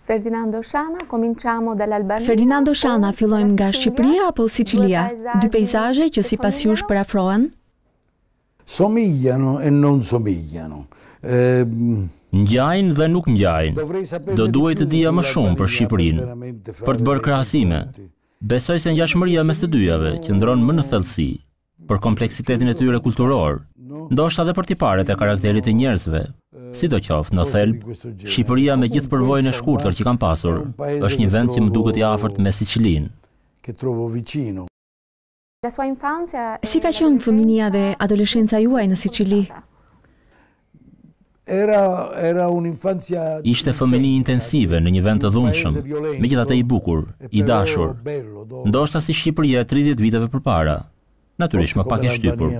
Ferdinando Scianna, cominciamo dall'Albania. Ferdinando Scianna, fillojmë nga Shqipëria apo Sicilia? Dy peizazhe që sipas jush përafrohen? Somigliano e non somigliano. Ngjajnë dhe nuk ngjajnë. Do duhet të dija më shumë për Shqipërinë, për të bërë krahasime. Besoj se ngjashmëria mes të dyjave qëndron më në thellësi, për kompleksitetin e tyre kulturor, ndoshta edhe për tiparet e karakterit të njerëzve. Sidoqoftë, në thelb, Shqipëria me gjithë përvojën e shkurtër që kam pasur, është një vend që më duket i afërt me Sicilinë. Si ka qenë fëminia dhe adoleshenca juaj në Sicili? Ishte fëmijë intensive në një vend të dhunshëm, megjithatë i bukur, i dashur. Ndoshta si Shqipëria e 30 viteve përpara. Natyrisht më pak e shtypur.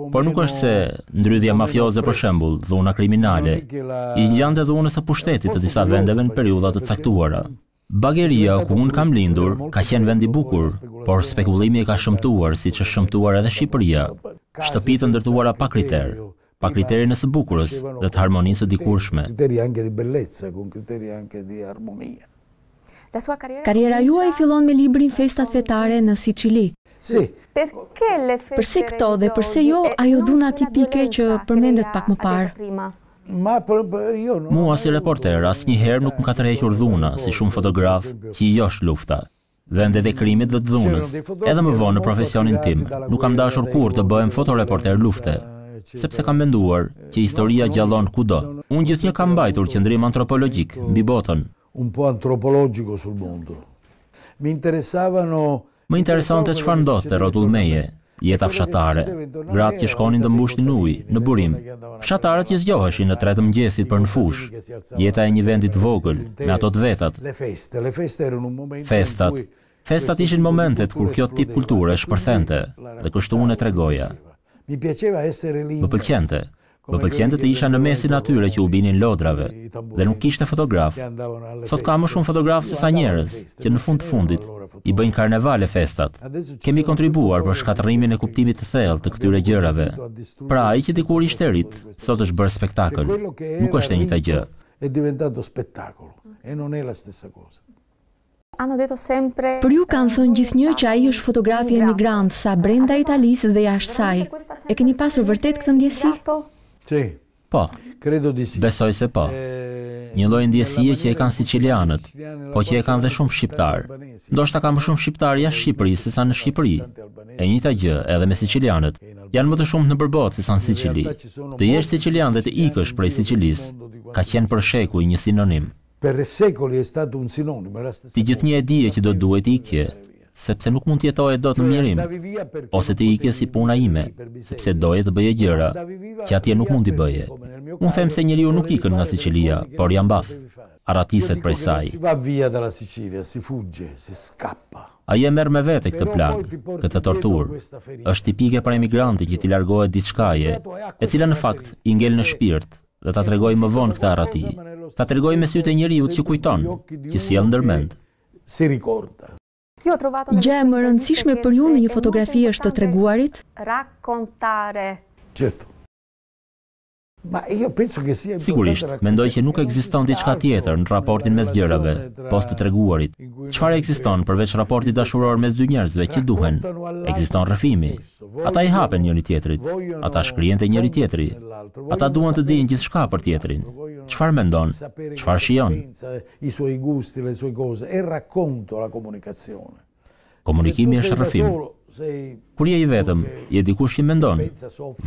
Por nuk është se ndrydhja mafioze për shembull, dhuna kriminale, i ngjante dhunës së pushtetit të disa vendeve në periudha të caktuara. Bagheria ku unë kam lindur ka qenë vend i bukur, por spekullimi e ka shëmtuar siç është shëmtuar edhe Shqipëria. Shtëpi të ndërtuara pa kriterin e së bukurës dhe të harmonisë së dikurshme. Karriera juaj fillon me librin Festat fetare në Sicili. Përse këto dhe përse jo ajo dhuna tipike që përmendet pak më parë? Mua si reporter asnjëherë nuk më ka tërhequr dhuna, si shumë fotograf që i josh lufta, vendet e krimit dhe të dhunës. Edhe më vonë në profesionin tim, nuk kam dashur kurrë të bëhem fotoreporter lufte, sepse kam menduar që historia gjallon kudo. Unë gjithnjë kam mbajtur qëndrim antropologjik mbi botën. Më interesonte çfarë ndodhte rrotull meje, jeta fshatare, gratë që shkonin të mbushnin ujë në burim, fshatarët që zgjoheshin në 3 të mëngjesit për në fush, jeta e një vendi të vogël, me ato të vetat. Festat ishin momentet kur kjo tip kulture shpërthente, dhe kështu unë e tregoja. Më pëlqente të isha në mesin atyre që u binin lodrave, dhe nuk kishte fotograf. Sot ka më shumë fotograf se sa njerëz, që në fund të fundit i bëjnë karnevale festat. Kemi kontribuar për shkatërrimin e kuptimit të thellë të këtyre gjërave. Pra, ai që dikur ishte rit, sot është bërë spektakël. Nuk është e njëjta gjë. Për ju kanë thënë gjithnjë që ai është fotografi emigrant, sa brenda Italisë dhe jashtë saj. E keni pasur vërtet këtë ndjesi? Po, besoj se po. Një lloj ndjesie që e kanë sicilianët, po që e kanë dhe shumë shqiptarë. Ndoshta ka më shumë shqiptarë jashtë Shqipërisë se sa në Shqipëri. E njëjta gjë edhe me sicilianët. Janë më të shumtë në përballë se sa në Sicili. Të jesh sicilian dhe të ikësh prej Sicilisë, ka qenë për shekuj një sinonim. Ti gjithnjë e dije që do duhet ikje, sepse nuk mund të jetoje dot në mjerim, ose të ikje si puna ime, sepse doje të bëje gjëra që atje nuk mund t'i bëje. Unë them se njeriu nuk ikën nga Sicilia, por ja mbath, arratiset prej saj. Ai e merr me vete këtë plagë, këtë torturë. Është tipike për emigrantin që t'i largohet diçkaje, e cila në fakt i ngel në shpirt, dhe ta tregoj më vonë këtë arrati. Ta tregoj me sytë e njeriut që kujton, që sjell ndërmend. Gjë e më rëndësishme për ju në një fotografi është të treguarit? Sigurisht, mendoj që nuk ekziston diçka tjetër në raportin mes gjërave, post të treguarit. Çfarë ekziston përveç raportit dashuror mes dy njerëzve që duhen? Ekziston rrëfimi. Ata i hapen njëri tjetrit, ata shkrihen te njëri tjetri. Ata duan të dinë gjithçka për tjetrin. Çfarë mendon? Çfarë shijon? Komunikimi është rrëfim. Kur je i vetëm, je dikush që mendon,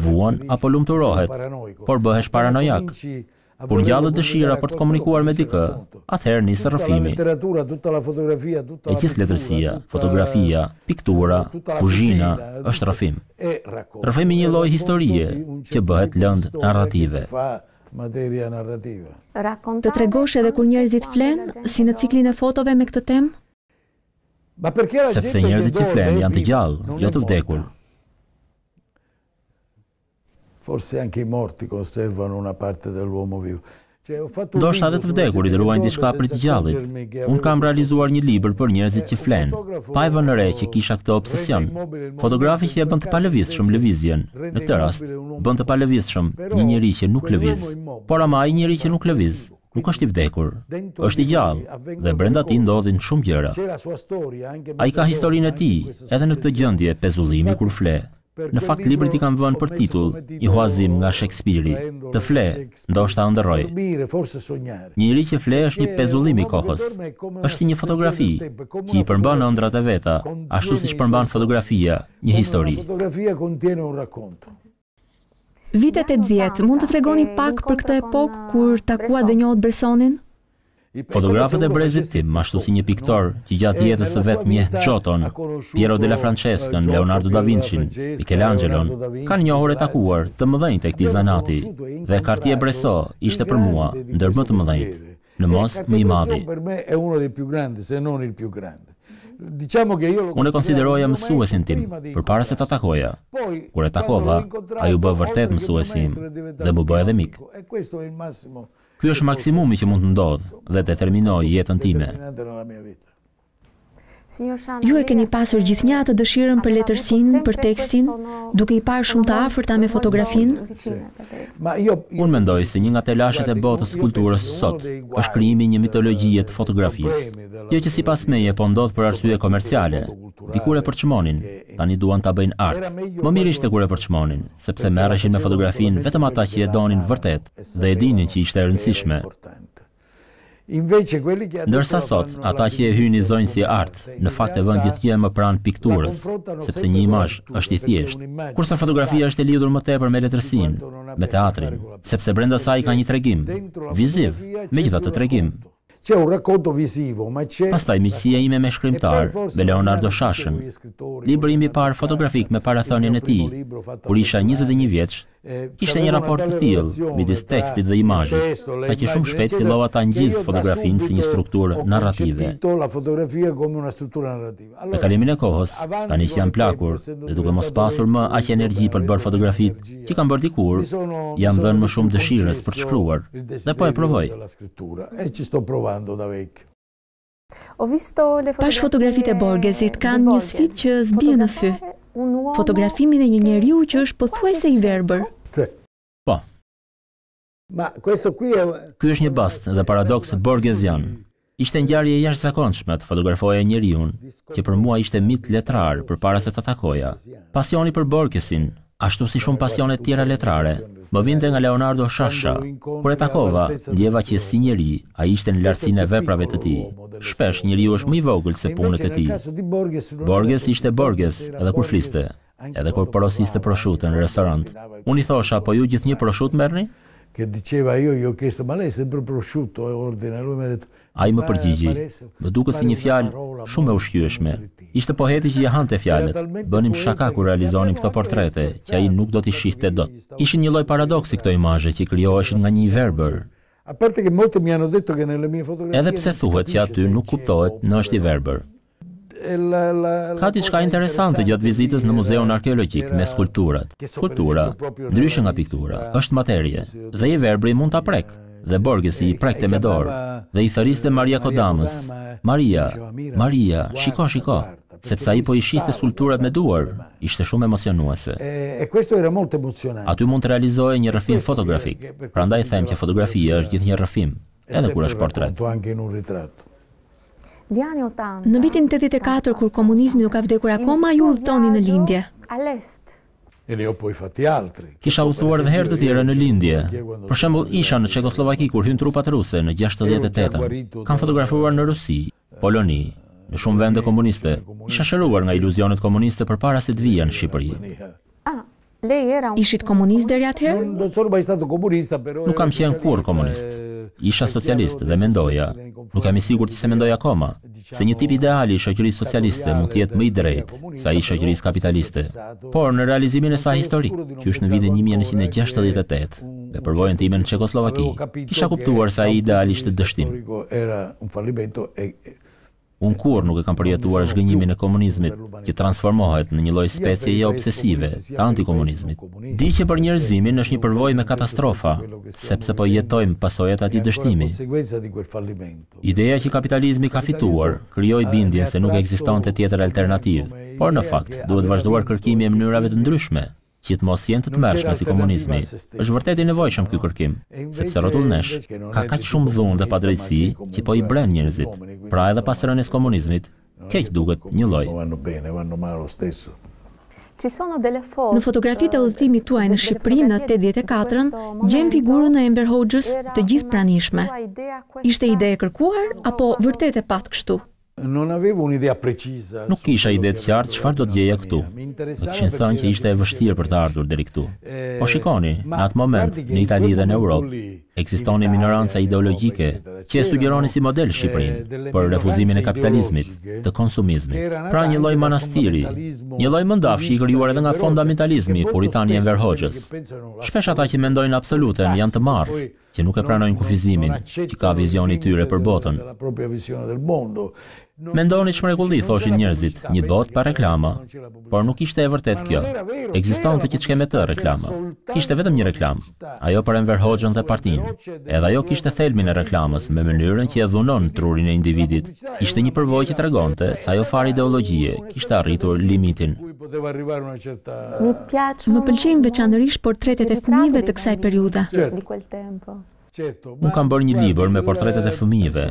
vuan apo lumturohet, por bëhesh paranojak. Kur ngjallet dëshira për të komunikuar me dikë, atëherë nis rrëfimi. E gjithë letërsia, fotografia, piktura, kuzhina është rrëfim. Rrëfimi një lloj historie që bëhet lëndë narrative. Të tregosh edhe kur njerëzit flen, si në ciklin e fotove me këtë temë? Sepse njerëzit që flen janë të gjallë, jo të vdekur. Forse anche i morti conservano una parte dell'uomo vivo. Ndoshta edhe të vdekurit ruajnë diçka për të gjallit. Unë kam realizuar një libër për njerëzit që flenë, pa e vënë re që kisha këtë obsesion. Fotografi që e bën të palëvizshëm lëvizjen, në këtë rast, bën të palëvizshëm një njeri që nuk lëviz. Por ama ai njeri që nuk lëviz, nuk është i vdekur, është i gjallë dhe brenda tij ndodhin shumë gjëra. Ai ka historinë e tij, edhe në këtë gjendje pezullimi kur fle. Në fakt librit I kam vënë për titull I huazim nga Shakespeare-i, të fle, ndoshta ëndërroj. Një njeri që fle është një pezullim I kohës. Është si një fotografi që I përmban ëndrat e veta, ashtu siç përmban fotografia një histori. Vitet 80, mund të tregoni pak për këtë epokë kur takua dhe njohët Bressonin? Fotografët e brezit tim, ashtu si një piktor që gjatë jetës së vet njeh Giotton, Piero della Francescën, Leonardo da Vincin, Michelangelon, kanë njohur e takuar të mëdhenj tek këtij zanati, dhe Cartier-Bresson ishte për mua ndër më të mëdhenjt, në mos më I madhi. Unë e konsideroja mësuesin tim, përpara se ta takoja. Kur e takova, ai u bë vërtet mësuesi im dhe më bë edhe mik. Ky është maksimumi që mund të ndodhë dhe determinoj jetën time. Ju e keni pasur gjithnjë atë dëshirën për letërsinë, për tekstin, duke I parë shumë të afërta me fotografinë? Unë mendoj se një nga telashet e botës kulturës sot është krijimi një mitologjie të fotografisë, jo që sipas meje po ndodh për arsye komerciale. Dikur e përçmonin, tani duan ta bëjnë art. Më mirë ishte kur e përçmonin, sepse merreshin me fotografinë vetëm ata që e donin vërtet dhe e dinin që ishte e rëndësishme. Ndërsa sot, ata që e hynizojnë si art, në fakt e vënë gjithgjë më pranë pikturës, sepse një imazh është I thjeshtë, kurse fotografia është e lidhur më tepër me letërsinë, me teatrin, sepse brenda saj ka një tregim, viziv, megjithatë tregim. Pastaj miqësia ime me shkrimtar, me Leonardo Shashën, libri im I parë fotografik me parathonien e tij, kur isha 21 vjeç, kishte një raport të tillë midis tekstit dhe imazhit, saqë shumë shpejt fillova ta ngjis fotografinë si një strukturë narrative. Me kalimin e kohës, tani që jam plakur dhe duke mos pasur më aq energji për të bërë fotografitë që kam bërë dikur, jam dhënë më shumë dëshirës për të shkruar dhe po e provoj. Pash fotografitë e Borgesit kanë një sfidë që zbie në sy. Fotografimin e një njeriu që është pothuajse I verbër. Po. Ky është një bast dhe paradoks borgesian. Ishte ngjarje e jashtëzakonshme të fotografoja njeriun, që për mua ishte mit letrar përpara se ta takoja. Pasioni për Borgesin, ashtu si shumë pasione të tjera letrare, më vinte nga Leonardo Scianna. Kur e takova, ndjeva që si njeri, ai ishte në lartësinë e veprave të tij. Shpesh njeriu është më I vogël se punët e tij. Borges ishte Borges edhe kur fliste, edhe kur porosiste prosciutto në restorant. Unë I thosha, po ju gjithnjë prosciutto merrni? Ai më përgjigji, më duket si një fjalë shumë e ushqyeshme. Ishte poheti që I hante fjalët. Bënim shaka kur realizonim këto portrete, që ai nuk do t'i shihte dot. Ishin një lloj paradoksi këto imazhe që krijoheshin nga një I verbër. Edhe pse thuhet që aty nuk kuptohet në është I verbër. Ka diçka interesante gjatë vizitës në muzeun arkeologjik me skulpturat. Skulptura, ndryshe nga piktura, është materie dhe I verbri mund ta prek. Dhe Borgesi I prekte me dorë dhe I thëriste Maria Kodamës. Maria, shiko, sepse ai po I shihte skulpturat me duar, ishte shumë emocionuese. Aty mund të realizohej një rrëfim fotografik. Prandaj them që fotografia është gjithnjë rrëfim, edhe kur është portret. Në vitin 84, kur komunizmi nuk ka vdekur akoma, ju udhtoni në lindje. Kisha udhëtuar edhe herë të tjera në lindje. Për shembull, isha në Çekoslovaki kur hyn trupat ruse në 68-ën. Kam fotografuar në Rusi, Poloni, në shumë vende komuniste. Isha shëruar nga iluzionet komuniste përpara se të vija në Shqipëri. Ishit komunist deri atëherë? Nuk kam qenë kurrë komunist. Isha socialist dhe mendoja, nuk jam I sigurt që se mendoj akoma, se një tip ideali I shoqërisë socialiste mund të jetë më I drejtë se ai I shoqërisë kapitaliste. Por në realizimin e saj historik, që është në vitin 1968, dhe përvojën time në Çekoslovaki, kisha kuptuar se ai ideali ishte dështim. Unë kurrë nuk e kam përjetuar zhgënjimin e komunizmit, që transformohet në një lloj specieje obsesive të antikomunizmit. Di që për njerëzimin është një përvojë me katastrofa, sepse po jetojmë pasojat e atij dështimi. Ideja që kapitalizmi ka fituar krijoi bindjen se nuk ekzistonte tjetër alternativë, por në fakt duhet vazhduar kërkimi e mënyrave të ndryshme që të mos jenë të tmerrshme si komunizmi. Është vërtet i nevojshëm ky kërkim, sepse rrotullnesh ka kaq shumë dhunë dhe padrejtësi që po i bren njerëzit. Pra edhe pas rënies komunizmit, keq duket një lloj. Në fotografitë e udhëtimit tuaj në Shqipëri në 84-ën, gjem figurën e Enver Hoxhës të gjithë pranishme. Ishte ide e kërkuar apo vërtet e pat kështu? Nuk kisha ide të qartë çfarë do të gjeja këtu. Më kishin thënë që ishte e vështirë për të ardhur deri këtu. Po shikoni, në atë moment në Itali dhe në Europë ekzistoni minoranca ideologjike që e sugjeroni si model Shqipërinë për refuzimin e kapitalizmit, të konsumizmit. Pra një lloj manastiri, një lloj mëndafshi i krijuar edhe nga fundamentalizmi puritan i Enver Hoxhës. Shpesh ata që mendojnë absoluten janë të marrë, që nuk e pranojnë kufizimin, që ka vizioni i tyre për botën. Mendoni çmrekulli, thoshin njerëzit, një botë pa reklama, por nuk ishte e vërtet kjo. Ekzistonte që çka me të reklama. Kishte vetëm një reklam, ajo për Enver Hoxhën dhe partinë. Edhe ajo kishte thelbin e reklamës me mënyrën që e dhunon trurin e individit. Ishte një përvojë që tregonte se ajo farë ideologjie kishte arritur limitin. Më pëlqejnë veçanërisht portretet e fëmijëve të kësaj periudhe. Unë kam bërë një libër me portretet e fëmijëve,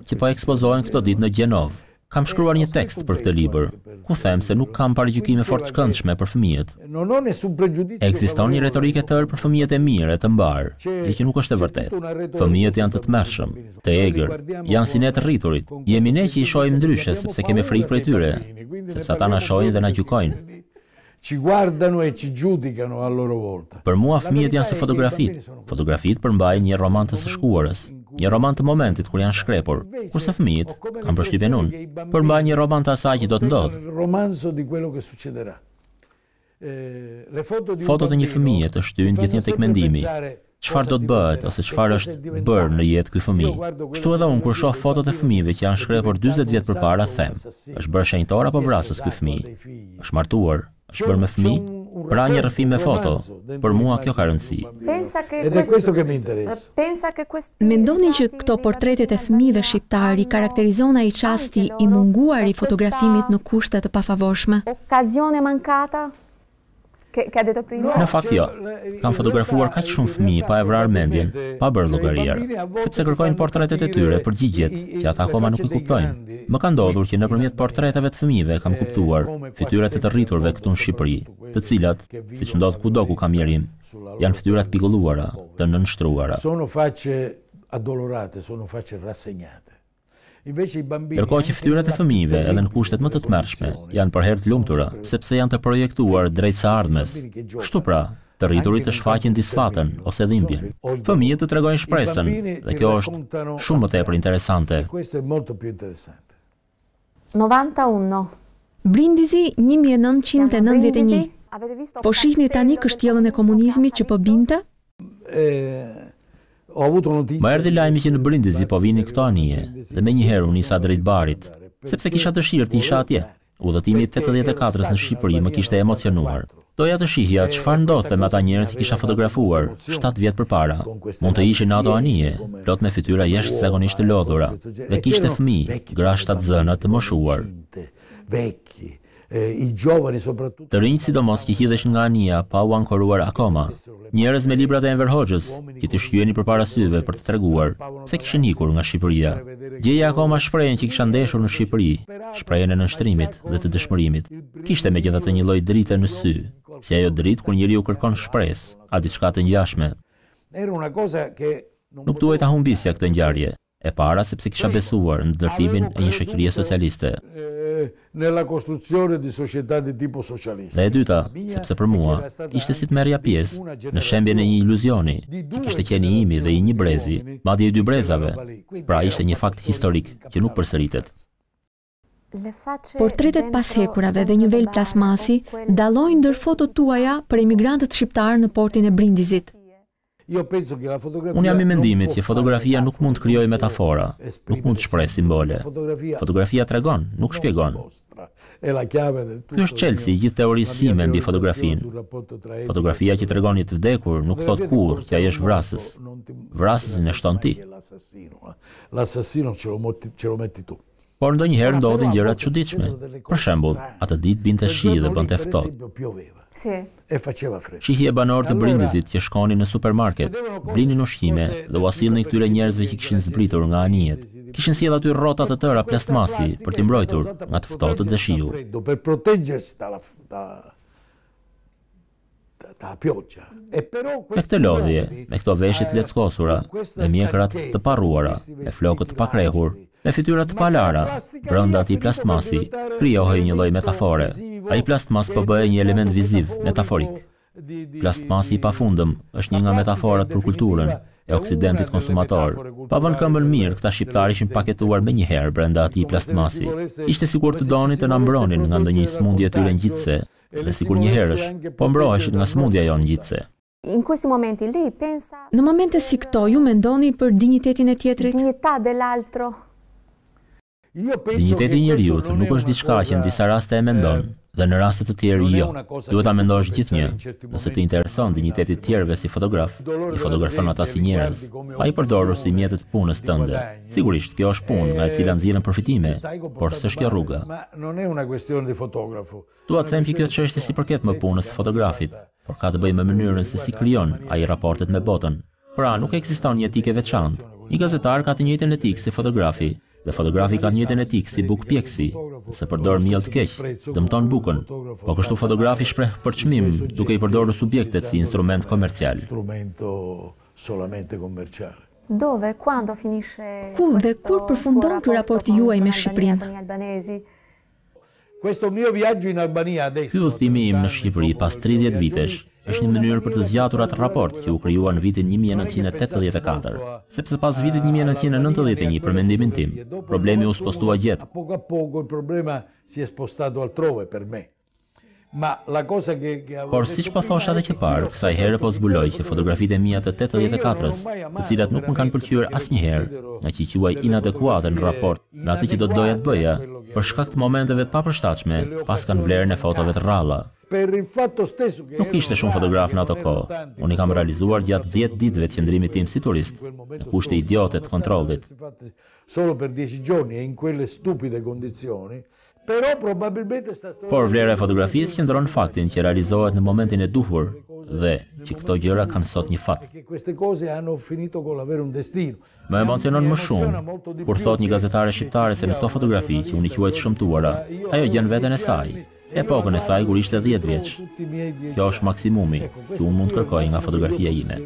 që po ekspozohen këto ditë në Gjenovë. Kam shkruar një tekst për këtë libër, ku them se nuk kam parajgjykime fort të këndshme për fëmijët. Ekziston një retorike tërë për fëmijët e mirë, e të mbarë, që nuk është e vërtetë. Fëmijët janë të tmerrshëm, të egër, janë si ne të rriturit. Jemi ne që i shohim ndryshe sepse kemi frikë prej tyre, sepse ata na shohin dhe na gjykojnë. Ci guardano e ci giudicano a loro volta. Për mua fëmijët janë si fotografitë. Fotografitë përmbajnë një roman të së shkuarës, një roman të momentit kur janë shkrepur, kurse fëmijët, kam përshtypjen unë, përmbajnë një roman të asaj që do të ndodhë. Fotot e një fëmije të shtyjnë gjithnjë tek mendimi. Çfarë do të bëhet ose çfarë është bërë në jetë ky fëmijë. Kështu edhe unë kur shoh fotot e fëmijëve që janë shkrepur 40 vjet përpara them, është bërë shenjtor apo vrasës ky fëmijë? Është martuar, është bërë me fëmijë? Pra një rrëfim me foto. Për mua kjo ka rëndësi. Mendoni që këto portretet e fëmijëve shqiptar i karakterizon ai çasti i munguar i fotografimit në kushte të pafavorshme? Në fakt jo, kam fotografuar kaq shumë fëmijë pa e vrarë mendjen, pa bërë llogarier, sepse kërkojnë portretet e tyre përgjigjet që ata akoma nuk i kuptojnë. Më ka ndodhur që nëpërmjet portreteve të fëmijëve kam kuptuar fytyrat e të rriturve këtu në Shqipëri, të cilat, siç ndodh kudo ku kam njerim, janë fytyra të pikolluara, të nënshtruara. Sono facce addolorate, sono facce rassegnate. Ndërkohë që fytyrat e fëmijëve edhe në kushtet më të tmerrshme janë për herë të lumtura, sepse janë të projektuar drejt së ardhmes. Kështu pra, të rriturit të shfaqin disfatën ose dhimbjen. Fëmijët të tregojnë shpresën dhe kjo është shumë më tepër interesante. 91. Brindisi 1991. Po shihni tani kështjellën e komunizmit që po binte? Më erdhi lajmi që në Brindisi po vinin këto anije dhe menjëherë u nisa drejt barit, sepse kisha dëshirë të isha atje. Udhëtimi i 84-s në Shqipëri më kishte emocionuar. Doja të shihja çfarë ndodhte me ata njerëz që kisha fotografuar 7 vjet përpara. Mund të ishin në ato anije, plot me fytyra jashtëzakonisht të lodhura, dhe kishte fëmijë, gra shtatzëna të moshuar. Të rinjt sidomos që hidheshin nga anija pa u ankoruar akoma. Njerëz me librat e Enver Hoxhës, që të shqyeni përpara syve për të treguar se kishin ikur nga Shqipëria. Gjeja akoma shprehjen që kisha ndeshur në Shqipëri, shprehjen e nënshtrimit dhe të dëshmërimit. Kishte megjithatë një lloj drite në sy, si ajo dritë kur njeriu kërkon shpresë, a diçka të ngjashme. Nuk duhej ta humbisja këtë ngjarje. E para sepse kisha besuar në ndërtimin e një shoqërie socialiste. Dhe e dyta, sepse për mua ishte si të merrja pjesë në shembjen e një iluzioni, që kishte qeni imi dhe i një brezi, madje i dy brezave. Pra ishte një fakt historik që nuk përsëritet. Portretet pashekurave dhe një vel plasmasi dallojnë ndër fotot tuaja për emigrantët shqiptar në portin e Brindisit. Unë jam I mendimit që fotografia nuk mund të krijojë metafora, nuk mund të shprehë simbole. Fotografia tregon, nuk shpjegon. Ky është çelësi I gjithë teorisë sime mbi fotografinë. Fotografia që tregon një të vdekur nuk thot kurrë që ai është vrasës. Vrasësin e shton ti. Por ndonjëherë ndodhin gjëra të çuditshme. Për shembull, atë ditë binte shi dhe bënte ftohtë. Shihi e banorë të Brindizit që shkonin në supermarket, blinin ushqime dhe u asillnin këtyre njerëzve që kishin zbritur nga anijet. Kishin sjellë aty rrota të tëra plastmasi për t'i mbrojtur nga të ftohtë dhe shiu. Me këtë lodhje, me këto veshje të leckosura, me mjekrat të parruara, me flokët të pakrehur, me fytyrat të palara, brenda atij plastmasi, krijohej një lloj metafore. Ai plastmas po bëhej një element viziv, metaforik. Plastmasi I pafundëm është një nga metaforat për kulturën e Oksidentit konsumator. Pa vënë këmbën mirë, këta shqiptarë ishin paketuar me njëherë brenda atij plastmasi. Ishte sikur të donin të na mbronin nga ndonjë smundje e tyre ngjitse, dhe sikur një herësh, po mbroheshin nga smundja jonë ngjitse. Në momente si këto, ju mendoni për dinjitetin e tjetrit? Dinjiteti I njeriut nuk është diçka që në disa raste e mendon, dhe në raste të tjerë jo. Duhet ta mendosh gjithnjë. Nëse të intereson dinjiteti të tjerëve si fotograf, I fotografon ata si njerëz, pa I përdorur si mjetet punës tënde. Sigurisht, kjo është punë nga e cila nxjerrën përfitime, por s'është kjo rruga. Dua të them që kjo çështje si përket më punës së fotografit, por ka të bëjë me mënyrën se si krijon ai raportet me botën. Pra, nuk ekziston një etikë e veçantë. Një gazetar ka të njëjtën etikë si fotografi, dhe fotografi ka të njëjtën etikë si bukpjekësi, se përdor miell të keq, dëmton bukën. Po kështu fotografi shpreh për çmim, duke I përdorur subjektet si instrument komercial. Ku dhe kur përfundon ky raporti juaj me Shqipërinë? Ky udhëtimi im në Shqipëri pas 30 vitesh është një mënyrë për të zgjatur atë raport që u krijua në vitin 1984, sepse pas vitit 1991, për mendimin tim, problemi u spostua gjatë. Por siç po thosha edhe që parë, kësaj here po zbuloj që fotografitë e mia të 84-s, të cilat nuk më kanë pëlqyer asnjëherë, nga që I quaj inadekuate në raport me atë që do të doja të bëja, për shkak të momenteve të papërshtatshme, pas kanë vlerën e fotove të rralla. Nuk ishte shumë fotograf në ato kohë. Unë I kam realizuar gjatë 10 ditëve të qëndrimit tim si turist, në kushte idiote të kontrollit. Por vlera e fotografisë qëndron në faktin që realizohet në momentin e duhur dhe që këto gjëra kanë sot një fat. Më emocionon më shumë kur thot një gazetare shqiptare se me këto fotografi që unë I quaj të shëmtuara, ajo gjen veten e saj, epokën e saj kur ishte 10 vjeç. Kjo është maksimumi që unë mund të kërkoj nga fotografia ime.